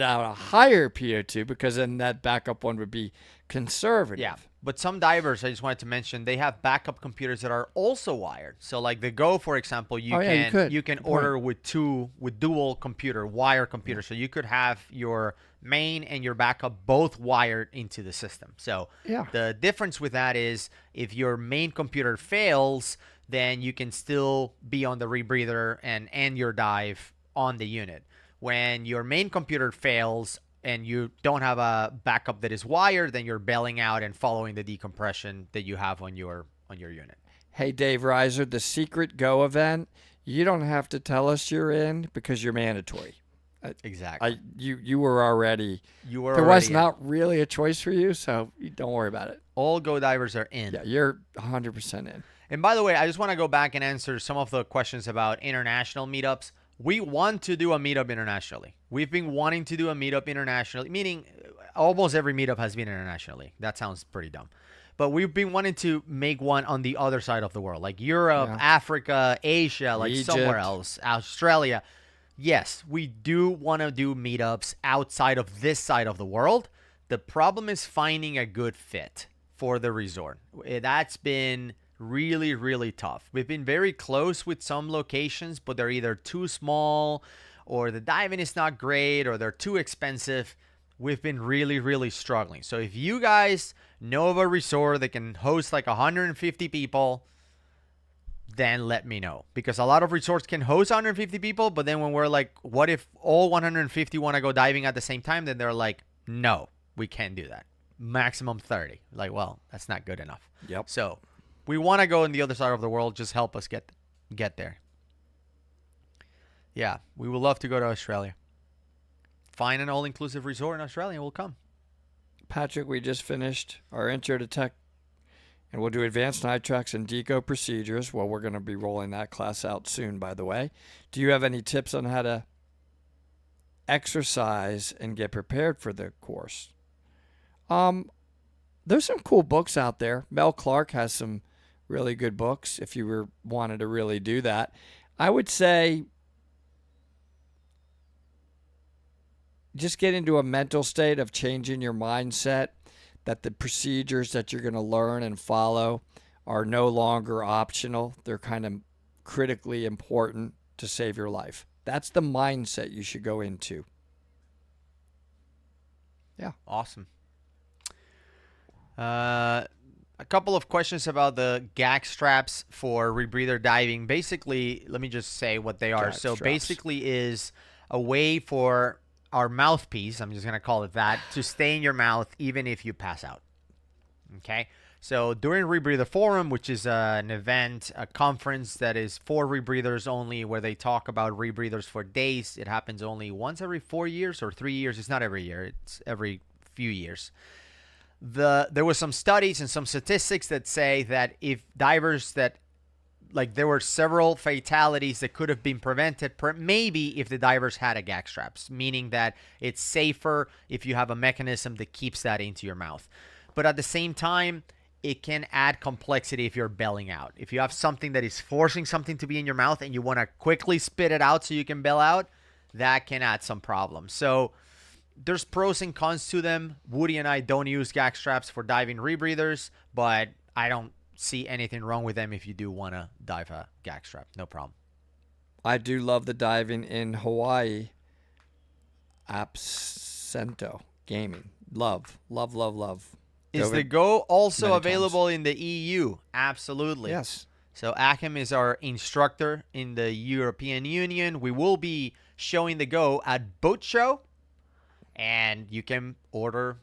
at a higher PO2 because then that backup one would be conservative. Yeah, but some divers, I just wanted to mention, they have backup computers that are also wired. So like the Go, for example, you can order with dual computer, wire computer. So you could have your main and your backup both wired into the system. So the difference with that is if your main computer fails, then you can still be on the rebreather and end your dive on the unit. When your main computer fails and you don't have a backup that is wired, then you're bailing out and following the decompression that you have on your unit. Hey, Dave Reiser, the Secret Go event, you don't have to tell us you're in because you're mandatory. Exactly. You were already. There was not really a choice for you, so don't worry about it. All Go divers are in. Yeah, you're 100% in. And by the way, I just want to go back and answer some of the questions about international meetups. We want to do a meetup internationally. We've been wanting to do a meetup internationally, meaning almost every meetup has been internationally. That sounds pretty dumb. But we've been wanting to make one on the other side of the world, like Europe, Africa, Asia, like Egypt. Somewhere else, Australia. Yes, we do want to do meetups outside of this side of the world. The problem is finding a good fit for the resort. That's been really, really tough. We've been very close with some locations, but they're either too small or the diving is not great or they're too expensive. We've been really, really struggling. So if you guys know of a resort that can host like 150 people, then let me know. Because a lot of resorts can host 150 people, but then when we're like, what if all 150 want to go diving at the same time? Then they're like, no, we can't do that. Maximum 30. Like, well, that's not good enough. Yep. So we want to go in the other side of the world. Just help us get there. Yeah, we would love to go to Australia. Find an all-inclusive resort in Australia. We'll come. Patrick, we just finished our intro to tech, and we'll do advanced nitrax and deco procedures. Well, we're going to be rolling that class out soon, by the way. Do you have any tips on how to exercise and get prepared for the course? There's some cool books out there. Mel Clark has some really good books if you wanted to really do that. I would say just get into a mental state of changing your mindset that the procedures that you're going to learn and follow are no longer optional. They're kind of critically important to save your life. That's the mindset you should go into. Yeah. Awesome. A couple of questions about the gag straps for rebreather diving. Basically, let me just say what they are. Gag So straps. basically is a way for our mouthpiece, I'm just going to call it that, to stay in your mouth even if you pass out. Okay? So during Rebreather Forum, which is an event, a conference that is for rebreathers only, where they talk about rebreathers for days. It happens only once every 4 years or 3 years. It's not every year. It's every few years. There was some studies and some statistics that say that if divers that, like, there were several fatalities that could have been prevented, maybe if the divers had a gag straps, meaning that it's safer if you have a mechanism that keeps that into your mouth. But at the same time, it can add complexity if you're belling out. If you have something that is forcing something to be in your mouth and you want to quickly spit it out so you can bell out, that can add some problems. So there's pros and cons to them. Woody and I don't use gag straps for diving rebreathers, but I don't see anything wrong with them if you do want to dive a gag strap. No problem. I do love the diving in Hawaii. Absento gaming. Love. Is the Go also available in the EU? Absolutely. Yes. So Achim is our instructor in the European Union. We will be showing the Go at Boat Show, and you can order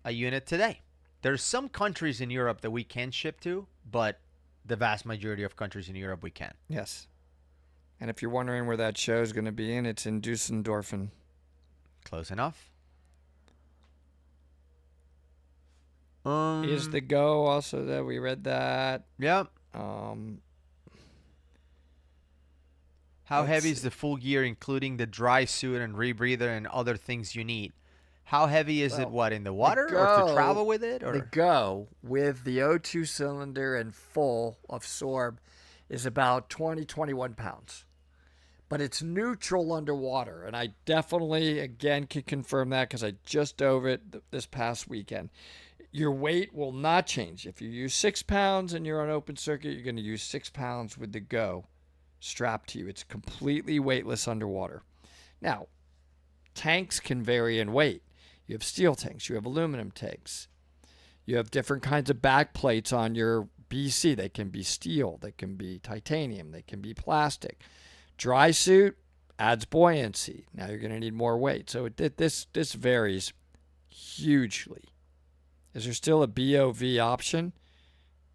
a unit today. There's some countries in Europe that we can ship to, but the vast majority of countries in Europe we can. Yes. And if you're wondering where that show is going to be in, it's in Dusseldorf. Close enough. Is the Go also that we read that? Yep. How heavy is see. the full gear, including the dry suit and rebreather and other things you need? How heavy is it? What, in the water or to travel with it? Or the Go with the O2 cylinder and full of sorb is about 21 pounds. But it's neutral underwater, and I definitely, again, can confirm that because I just dove it this past weekend. Your weight will not change. If you use 6 pounds and you're on open circuit, you're going to use 6 pounds with the Go strapped to you. It's completely weightless underwater. Now, tanks can vary in weight. You have steel tanks. You have aluminum tanks. You have different kinds of back plates on your BC. They can be steel. They can be titanium. They can be plastic. Dry suit adds buoyancy. Now you're going to need more weight. So this varies hugely. Is there still a BOV option?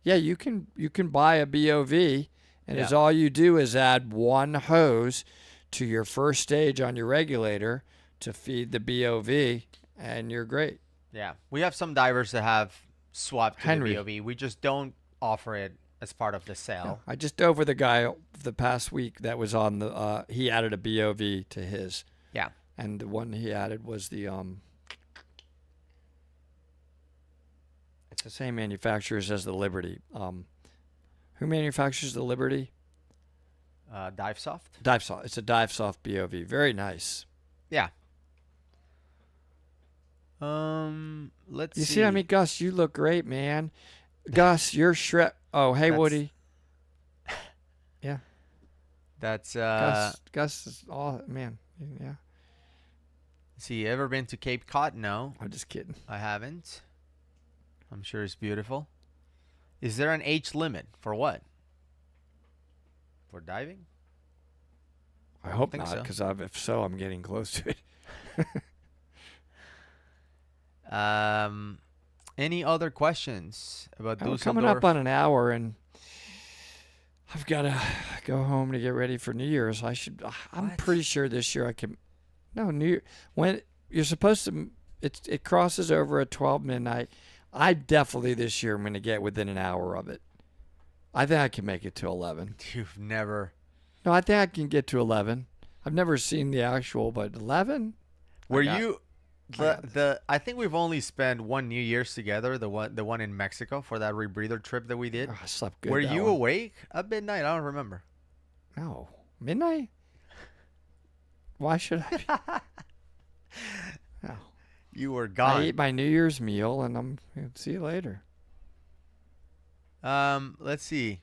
Yeah, you can buy a BOV, and as all you do is add one hose to your first stage on your regulator to feed the BOV, and you're great. Yeah, we have some divers that have swapped to Henry. the BOV. We just don't offer it as part of the sale. I just dove with a guy the past week that was on the. He added a BOV to his. Yeah. And the one he added was the It's the same manufacturers as the Liberty. Who manufactures the Liberty? DiveSoft. DiveSoft. It's a DiveSoft BOV. Very nice. Yeah. Let's see. You see, I mean, Gus, you look great, man. Gus, you're shred. Oh, hey, Woody. Yeah. That's Gus is all man. Yeah. See, you ever been to Cape Cod? No, I'm just kidding. I haven't. I'm sure it's beautiful. Is there an age limit for what? For diving? I hope think not, so. because if so, I'm getting close to it. Any other questions about We're Dusseldorf? coming up on an hour, and I've got to go home to get ready for New Year's. I'm pretty sure this year I can. No, New Year. When you're supposed to, it crosses over at 12 midnight. I definitely this year I'm going to get within an hour of it. I think I can make it to 11. You've never. No, I think I can get to 11. I've never seen the actual, but 11. Were you I think we've only spent one New Year's together, the one in Mexico for that rebreather trip that we did. Oh, I slept good. Were that you one. awake at midnight? I don't remember. No. Midnight? Why should I be? No. You were I gone. ate my New Year's meal and see you later. Let's see.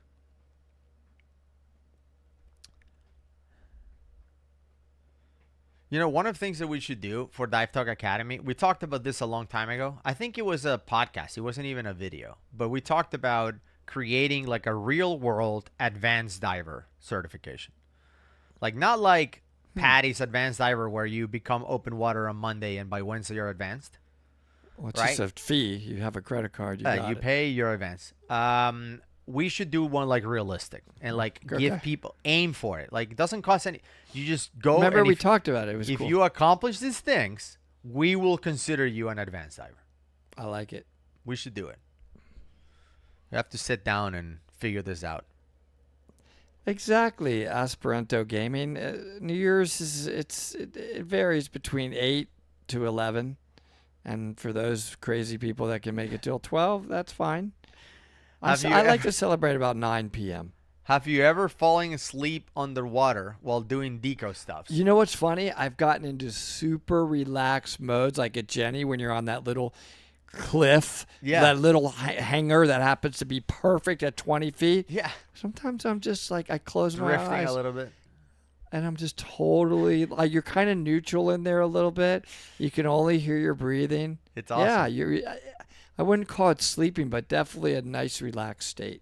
You know, one of the things that we should do for Dive Talk Academy, we talked about this a long time ago. I think it was a podcast. It wasn't even a video. But we talked about creating like a real world advanced diver certification. Like not like Patty's advanced diver where you become open water on Monday and by Wednesday you're advanced. Well, it's Right? just a fee. You have a credit card. You got You it. pay your advance. We should do one like realistic and like give Okay. people aim for it. Like it doesn't cost any. You just go. Remember and we if, talked about it. It was if cool. you accomplish these things, we will consider you an advanced diver. I like it. We should do it. We have to sit down and figure this out. Exactly. Esperanto gaming. New Year's it varies between 8 to 11, and for those crazy people that can make it till 12, that's fine. Have you I like ever- to celebrate about 9 p.m. Have you ever fallen asleep underwater while doing deco stuff? You know what's funny? I've gotten into super relaxed modes, like at Jenny when you're on that little cliff, Yeah. that little hanger that happens to be perfect at 20 feet. Yeah, Sometimes I'm just like, I close my drifting eyes a little bit. and I'm just totally like, you're kind of neutral in there a little bit. You can only hear your breathing. It's awesome. Yeah, I wouldn't call it sleeping, but definitely a nice relaxed state.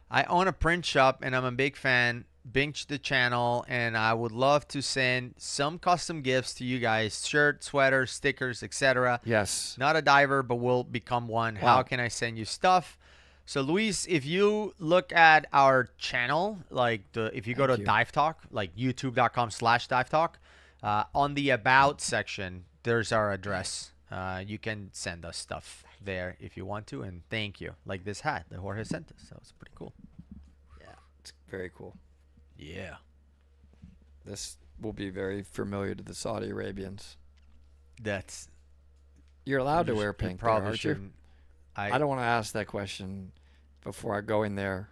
I own a print shop and I'm a big fan. Binge the channel, and I would love to send some custom gifts to you guys: shirts, sweaters, stickers, etc. Yes. Not a diver, but will become one. How Wow. can I send you stuff? So Luis, if you look at our channel, like if you go to Thank you. Dive Talk, like youtube.com/Dive Talk, on the About section, there's our address. You can send us stuff there if you want to, and thank you. Like this hat that Jorge sent us. That was pretty cool. It's very cool. Yeah. This will be very familiar to the Saudi Arabians. That's You're allowed to you wear sh- you pink there, probably aren't you? shouldn't. I don't want to ask that question before I go in there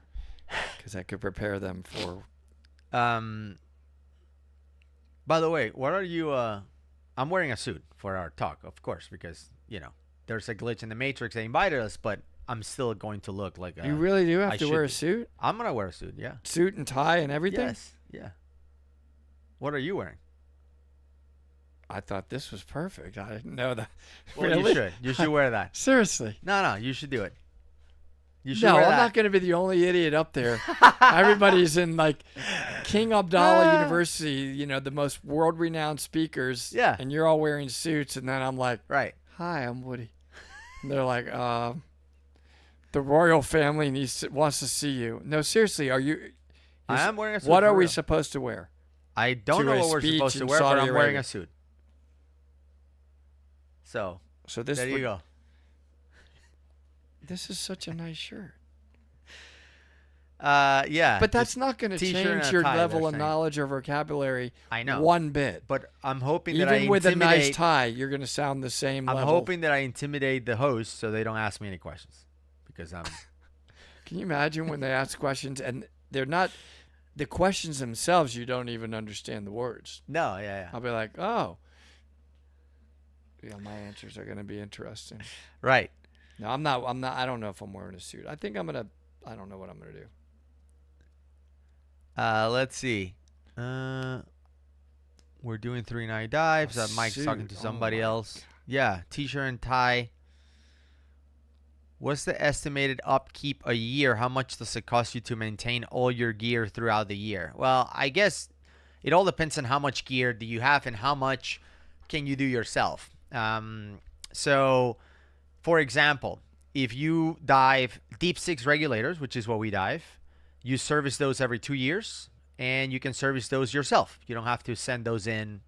because I could prepare them for. By the way, what are you? I'm wearing a suit for our talk, of course, because there's a glitch in the Matrix. They invited us, but I'm still going to look like You really do have I to wear a should suit? I'm gonna wear a suit. Yeah. Suit and tie and everything? Yes. Yeah. What are you wearing? I thought this was perfect. I didn't know that. Well, Really? you should. You should wear that. Seriously. No, you should do it. You should No, wear I'm that. not going to be the only idiot up there. Everybody's in like King Abdallah University, the most world-renowned speakers. Yeah. And you're all wearing suits, and then I'm like, Right. "Hi, I'm Woody." And they're like, "The royal family wants to see you." No, seriously, are you? I am wearing a suit. What for are we real. supposed to wear? I don't to know a what we're speech supposed to in wear, but Saudi I'm wearing Arabia? a suit. So So this there you go. This is such a nice shirt. Yeah. But that's not going to t-shirt and change a your tie, level they're of saying. knowledge or vocabulary I know. one bit. But I'm hoping that I Even with a nice intimidate. tie, you're going to sound the same I'm level. hoping that I intimidate the host so they don't ask me any questions, because I'm. Can you imagine when they ask questions and they're not the questions themselves? You don't even understand the words. No, yeah. I'll be like, oh, yeah, my answers are going to be interesting. Right. No, I'm not. I don't know if I'm wearing a suit. I think I'm gonna. I don't know what I'm gonna do. Let's see. We're doing 3 night dives. A Mike's talking to suit. somebody Oh my else. Yeah, t-shirt and tie. What's the estimated upkeep a year? How much does it cost you to maintain all your gear throughout the year? Well, I guess it all depends on how much gear do you have and how much can you do yourself. So, for example, if you dive deep six regulators, which is what we dive, you service those every 2 years, and you can service those yourself. You don't have to send those in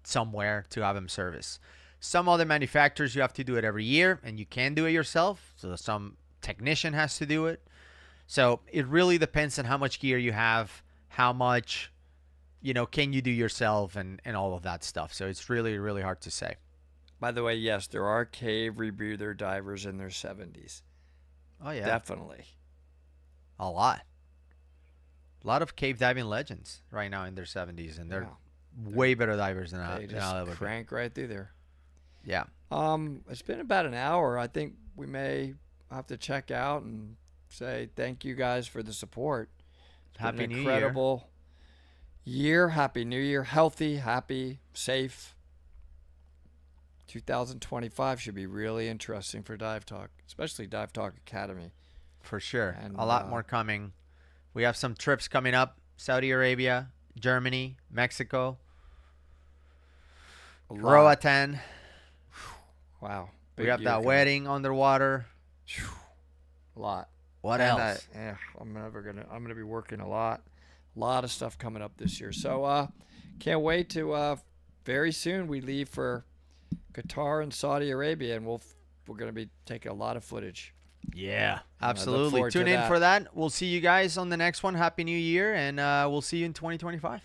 somewhere to have them service. Some other manufacturers, you have to do it every year, and you can do it yourself. So some technician has to do it. So it really depends on how much gear you have, how much can you do yourself and all of that stuff. So it's really, really hard to say. By the way, yes, there are cave rebreather divers in their 70s. Oh, yeah. Definitely. A lot. A lot of cave diving legends right now in their 70s, and they're way better divers than They just crank right through there. Yeah. It's been about an hour. I think we may have to check out and say thank you guys for the support. It's Happy been New an Year. incredible year. Happy New Year. Healthy, happy, safe. 2025 should be really interesting for Dive Talk, especially Dive Talk Academy. For sure. And, a lot more coming. We have some trips coming up. Saudi Arabia, Germany, Mexico, Roatan. Wow. We have that wedding underwater. A lot. What else? I'm gonna be working a lot of stuff coming up this year. So can't wait to very soon we leave for Qatar and Saudi Arabia, and we're gonna be taking a lot of footage. Yeah, absolutely. Tune in for that. We'll see you guys on the next one. Happy New Year, and we'll see you in 2025.